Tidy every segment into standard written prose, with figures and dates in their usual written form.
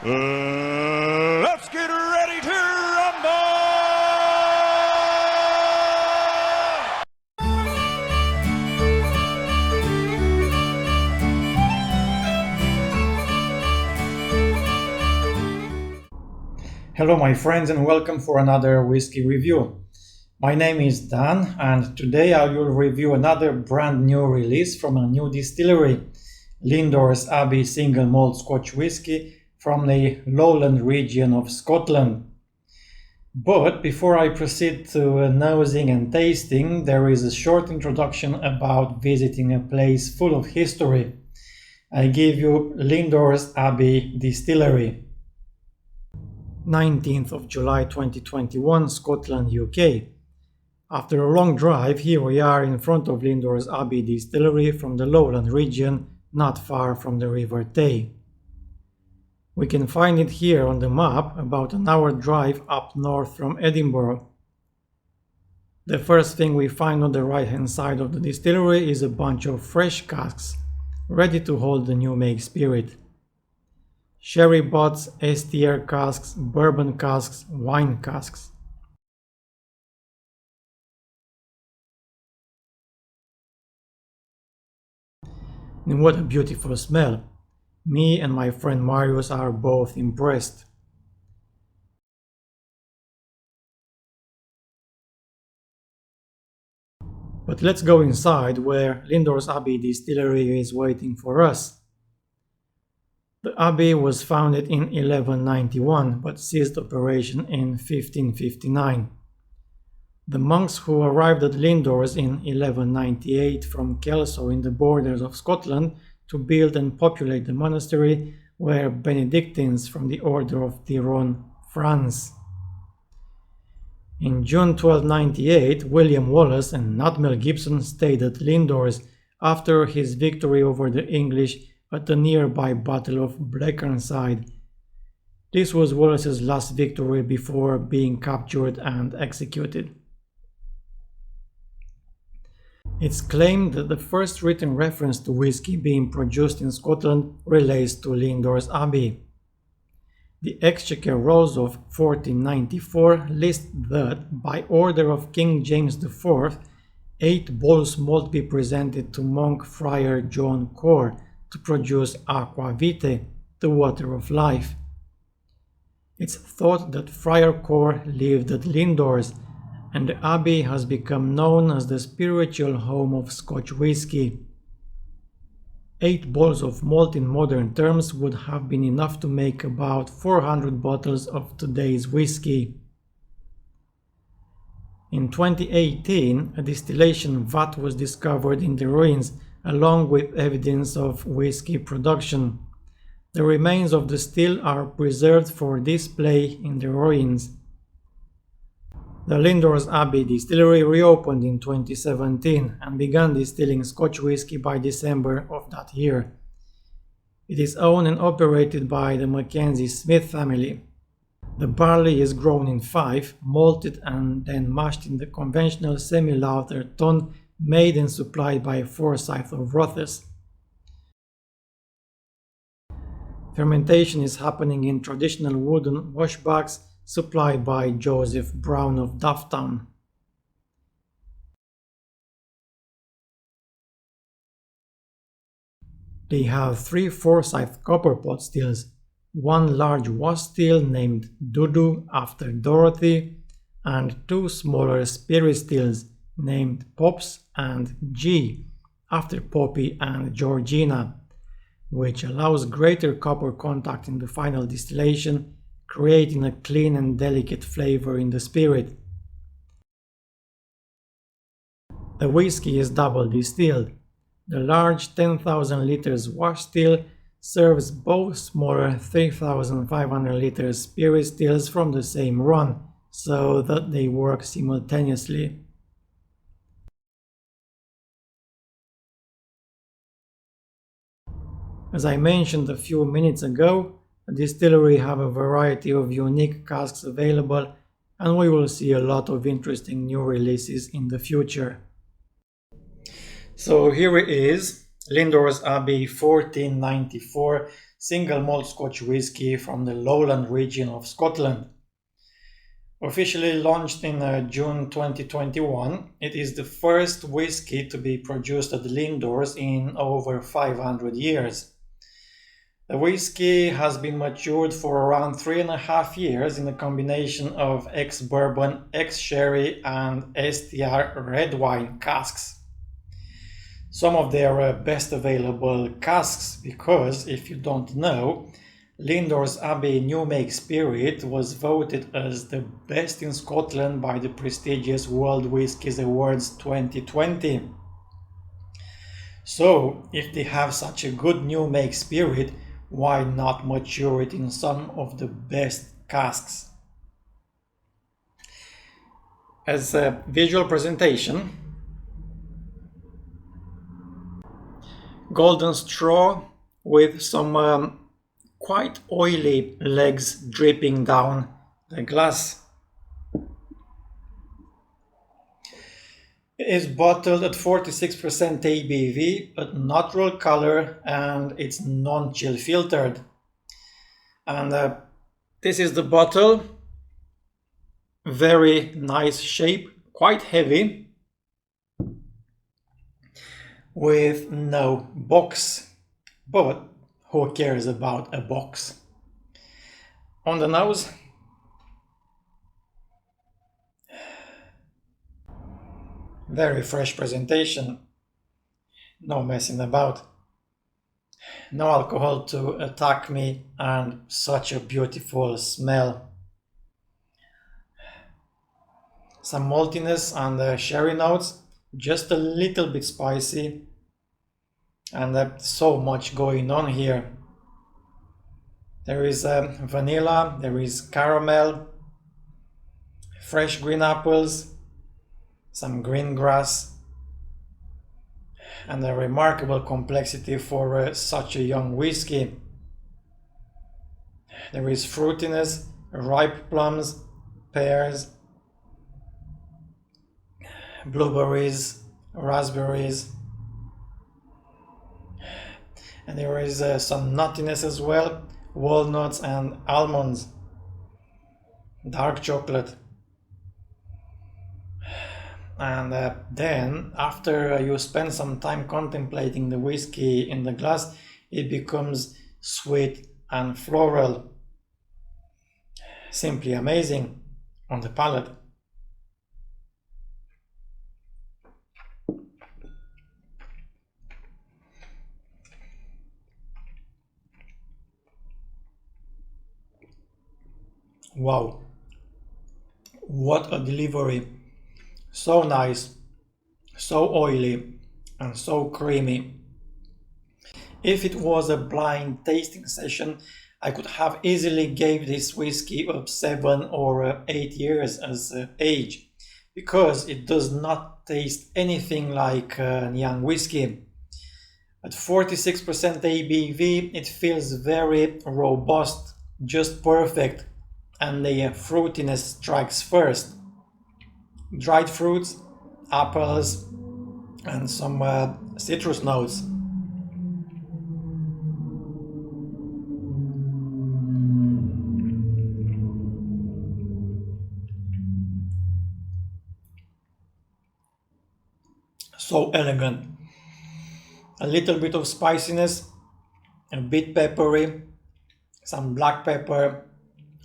Let's get ready to rumble! Hello my friends and welcome for another whiskey review. My name is Dan and today I will review another brand new release from a new distillery, Lindores Abbey single malt Scotch whiskey from the lowland region of Scotland. But before I proceed to nosing and tasting, there is a short introduction about visiting a place full of history. I give you Lindores Abbey Distillery. 19th of July 2021, Scotland, UK. After a long drive, here we are in front of Lindores Abbey Distillery from the lowland region, not far from the River Tay. We can find it here on the map, about an hour drive up north from Edinburgh. The first thing we find on the right hand side of the distillery is a bunch of fresh casks, ready to hold the new make spirit. Sherry butts, STR casks, bourbon casks, wine casks. And what a beautiful smell! Me and my friend Marius are both impressed. But let's go inside where Lindores Abbey Distillery is waiting for us. The abbey was founded in 1191 but ceased operation in 1559. The monks who arrived at Lindores in 1198 from Kelso in the borders of Scotland to build and populate the monastery were Benedictines from the Order of Tyrone, France. In June 1298, William Wallace and not Mel Gibson stayed at Lindores after his victory over the English at the nearby Battle of Brackenside. This was Wallace's last victory before being captured and executed. It's claimed that the first written reference to whiskey being produced in Scotland relates to Lindores Abbey. The Exchequer Rolls of 1494 list that, by order of King James IV, 8 bowls malt be presented to monk friar John Core to produce aqua vitae, the water of life. It's thought that Friar Core lived at Lindores, and the abbey has become known as the spiritual home of Scotch whiskey. 8 bowls of malt in modern terms would have been enough to make about 400 bottles of today's whiskey. In 2018, a distillation vat was discovered in the ruins, along with evidence of whiskey production. The remains of the still are preserved for display in the ruins. The Lindores Abbey Distillery reopened in 2017 and began distilling Scotch whisky by December of that year. It is owned and operated by the Mackenzie Smith family. The barley is grown in fife, malted and then mashed in the conventional semi-lauter tun made and supplied by Forsyth of Rothes. Fermentation is happening in traditional wooden washbacks supplied by Joseph Brown of Dufftown. They have 3 Forsyth copper pot stills, 1 large wash still named Dudu after Dorothy, and 2 smaller spirit stills named Pops and G after Poppy and Georgina, which allows greater copper contact in the final distillation, creating a clean and delicate flavor in the spirit. The whiskey is double distilled. The large 10,000 liters wash still serves both smaller 3,500 liters spirit stills from the same run, so that they work simultaneously. As I mentioned a few minutes ago, the distillery have a variety of unique casks available, and we will see a lot of interesting new releases in the future. So here it is, Lindores Abbey 1494 single malt Scotch whisky from the lowland region of Scotland. Officially launched in June 2021, it is the first whisky to be produced at Lindores in over 500 years. The whisky has been matured for around 3.5 years in a combination of ex-bourbon, ex-sherry and STR red wine casks. Some of their best available casks, because if you don't know, Lindores Abbey New Make Spirit was voted as the best in Scotland by the prestigious World Whiskies Awards 2020. So, if they have such a good New Make Spirit, why not mature it in some of the best casks? As a visual presentation, golden straw with some quite oily legs dripping down the glass. It is bottled at 46% ABV, but natural color, and it's non-chill filtered. And this is the bottle. Very nice shape, quite heavy, with no box. But who cares about a box? On the nose, very fresh presentation, no messing about, no alcohol to attack me, and such a beautiful smell. Some maltiness and sherry notes, just a little bit spicy, and so much going on here. There is vanilla, there is caramel, fresh green apples, some green grass, and a remarkable complexity for such a young whiskey. There is fruitiness, ripe plums, pears, blueberries, raspberries, and there is some nuttiness as well, walnuts and almonds, dark chocolate. And then, after you spend some time contemplating the whiskey in the glass, it becomes sweet and floral. Simply amazing on the palate. Wow, what a delivery! So nice, so oily, and so creamy. If it was a blind tasting session, I could have easily gave this whiskey up 7 or 8 years as age, because it does not taste anything like young whiskey. At 46% ABV, it feels very robust, just perfect, and the fruitiness strikes first. Dried fruits, apples, and some citrus notes. So elegant. A little bit of spiciness, a bit peppery, some black pepper,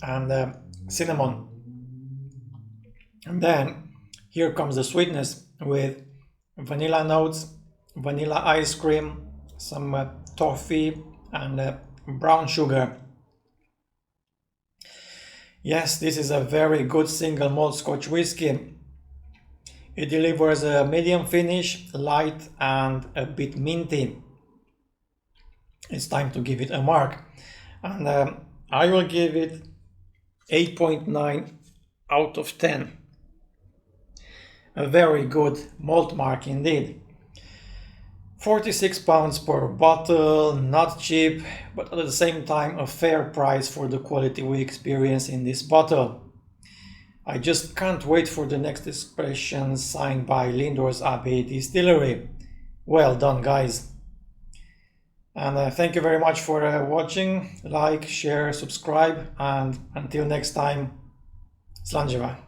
and cinnamon. And then here comes the sweetness with vanilla notes, vanilla ice cream, some toffee, and brown sugar. Yes, this is a very good single malt Scotch whisky. It delivers a medium finish, light and a bit minty. It's time to give it a mark. And I will give it 8.9 out of 10. A very good malt mark indeed. £46 per bottle, not cheap, but at the same time a fair price for the quality we experience in this bottle. I just can't wait for the next expression signed by Lindores Abbey Distillery. Well done, guys. And thank you very much for watching. Like, share, subscribe, and until next time, Slanjeva.